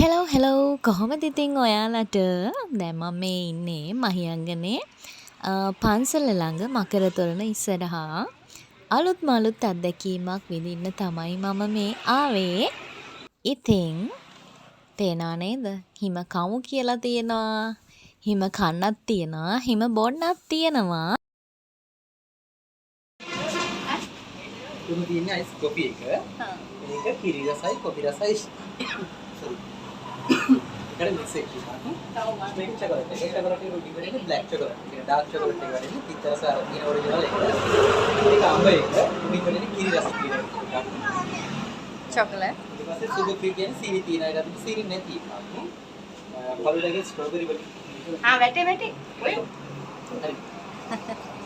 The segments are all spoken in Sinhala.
හෙලෝ කොහොමද ඉතින් ඔයාලට දැන් මම මේ ඉන්නේ මහියංගනේ පන්සල ළඟ මකර තොරණ ඉස්සරහා අලුත්ම අලුත් අත්දැකීමක් විඳින්න තමයි මම මේ ආවේ. ඉතින් පේනවා නේද? හිම කමු කියලා තියෙනවා. හිම කන්නක් තියෙනවා. හිම බොන්නක් තියෙනවා. තුන තියෙන්නේ අයිස් කොපි එක. මේක කිරි රසයි කොපි රසයි. sorry. ඒකට මික්ස් එකක් තියෙනවා. මේක චොකලට් එක. චොකලට් එක රුටි වෙන්නේ බ්ලැක් චොකලට්. ඒක ඩාර්ක් චොකලට් එක වෙන්නේ පිත්ත රස අර තියෙන ඔරිජිනල් එක. මේක අඹ එක. රුටි වෙන්නේ කිරි රස කියන එක. චොකලට්. ඊට පස්සේ සුගර් ෆ්‍රී කියන්නේ සීනි තියෙන එකට සීනි නැති එකක්. පළුඩගේ ස්ට්‍රෝබෙරි වලින්. වැටේ. ඔය. හරි.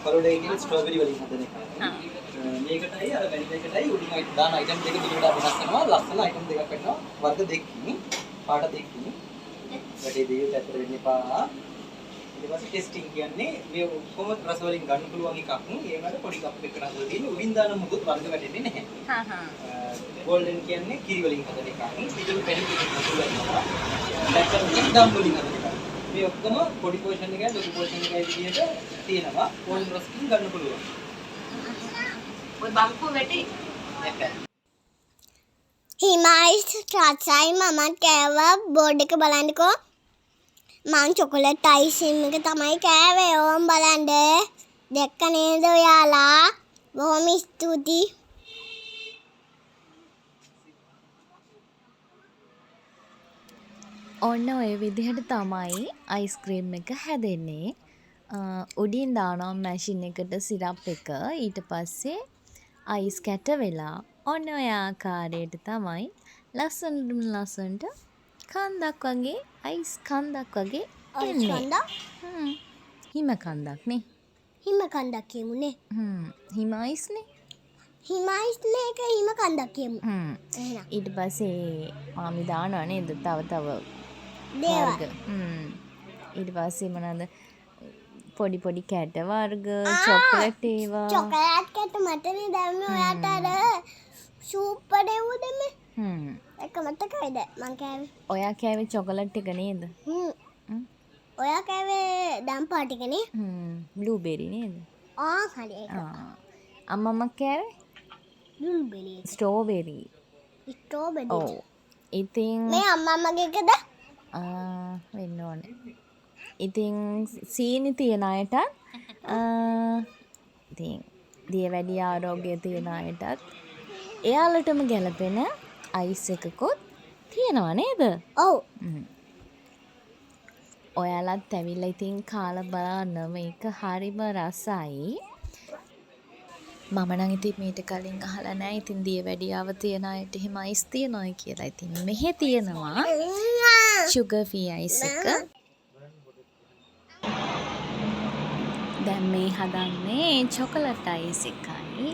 පළුඩගේ කියන්නේ ස්ට්‍රෝබෙරි වලින් හදන එක. මේකටයි අර වැනිලා එකටයි උඩින් දාන අයිටම් දෙක පිළිවෙලට වෙනස් කරනවා. ලස්සන අයිටම් දෙකක් වෙනවා. වර්ග දෙකකින් පාට දෙකකින් වැඩි දෙයක් ඇතර වෙන්න එපා. ඊට පස්සේ ටෙස්ටිං කියන්නේ මේ ඔක්කොම රස වලින් ගන්න පුළුවන් එකක්. ඒ වගේ පොඩි කප් එකක් නතර තියෙන්නේ උඩින් දාන මොකුත් වර්ග වැටෙන්නේ නැහැ. ගෝල්ඩන් කියන්නේ කිරි වලින් හදන එකක්. පිටු පැණි ටිකක් නතර වෙනවා. බ්ලැක් කියන්නේ දම් වලින් හදන එකක්. මේ ඔක්කොම පොඩි පෝෂන් එකයි ලොකු පෝෂන් එකයි විදිහට තියෙනවා. ඕන රසකින් ගන්න පුළුවන්. ඔය බම්කු වැටි හිමයිස් රසයි මම කෑවා බෝඩ් එක බලන්නකෝ මං චොකලට් අයිසිම් එක තමයි කෑවේ ඕම් බලන්න දැක්ක නේද ඔයාලා බොහොම ස්තුතියි ඔන්න ඔය විදිහට තමයි අයිස්ක්‍රීම් එක හැදෙන්නේ. උඩින් දානවා මැෂින් එකට සිරප් එක. ඊට පස්සේ අයිස් කැට වෙලා ඔන්න ඔය ආකාරයට තමයි ලස්සනට කන්දක් වගේ අයිස් කන්දක් වගේ එන්නේ. හිම කන්දක් නේ. හිම කන්දක් කියමුනේ. හිම අයිස්නේ. හිම අයිස් නේක හිම කන්දක් කියමු. ඊට පස්සේ මාමි දානවා නේද? තව දේවල්. ඊට පස්සේ මොනවාද? පොඩි පොඩි කැට වර්ග චොකලට් ඒවා. චොකලට් කැට මටනේ දැම්මේ ඔයාට අර සූපර් එව්ව දෙමේ. ඒක මතකයිද මං කෑවේ. ඔයා කෑවේ චොකලට් එක නේද? ඔයා කෑවේ දම් පාට් එක නේ? බ්ලූබෙරි නේද? හරි ඒක. අම්මම කෑවේ බ්ලූබෙරි. ස්ට්‍රෝබෙරි. ස්ට්‍රෝබෙරි. ඔව්. ඉතින් මේ අම්මමගේ එකද? වෙන්න ඕනේ. ඉතින් සීනි තියන අයටත් ඉතින් දියවැඩි ආරෝග්‍ය තියන අයටත් එයාලටම ගැලපෙන අයිස් එකකුත් තියෙනවා නේද? ඔව්. ඔයාලත් ඇවිල්ලා ඉතින් කාලා බලන්න මේක හරිම රසයි. මම නම් ඉතින් මීට කලින් අහලා නැහැ ඉතින් දියවැඩියාව තියන අයට එහෙම අයිස් තියනවායි කියලා. ඉතින් මෙහෙ තියෙනවා sugar free අයිස් එක. දැන් මේ හදන්නේ චොකලට් අයිස් එකයි.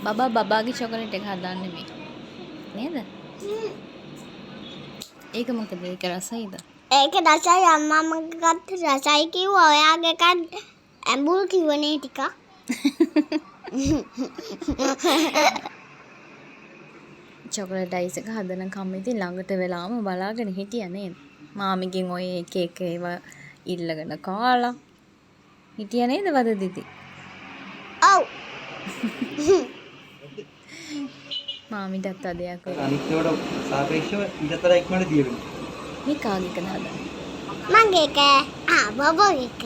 බබාගේ චොකලට් එක හදන්නේ මේ. නේද? ඒක මොකද? ඒක රසයිද? ඒක රසයි අම්මමගේත් රසයි කිව්වා ඔයාගේ එකත් ඇඹුල් කිව්වනේ ටිකක්. චොකලට් අයිස් එක හදන කම ඉතින් ළඟට වෙලාම බලාගෙන හිටියා නේද? මාමිගෙන් ඔය එක ඒවා ඉල්ලගෙන කාලා හිටියා නේද වදදිති? ඔව්. මාමිටත් අදයක් අනිත් ඒවාට සාපේක්ෂව ඊටතර ඉක්මනට දිය වෙනවා. මේ කාගේ එකද හදන්නේ? මගේ එක. බබගේ එක.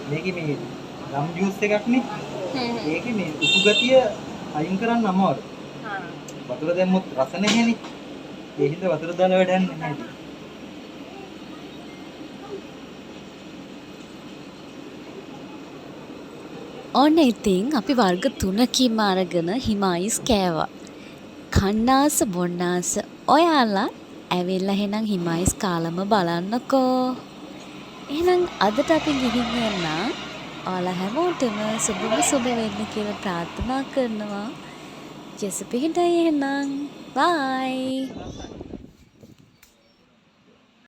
මේකේ මේ ගම් ජූස් එකක් නේ. ඒකේ මේ උසු ගතිය අයින් කරන්න අමාරු. වතුර දැම්මොත් රස නැහැනේ. ඒ හින්දා වතුර දාලා වැඩක් නැහැ. ඔන්න ඉතින් අපි වර්ග 3කින්ම අරගෙන හිම අයිස් කෑවා. කන්නාස බොන්නාස ඔයාලා ඇවිල්ලා එහෙනම් හිම අයිස් කාලම බලන්නකෝ. එහෙනම් අදට අපි ගිහින් යන්න. ඔයාලා හැමෝටම සුබ වෙන්න කියලා ප්‍රාර්ථනා කරනවා. ජෙසපිහිටයි එහෙනම්. බයි.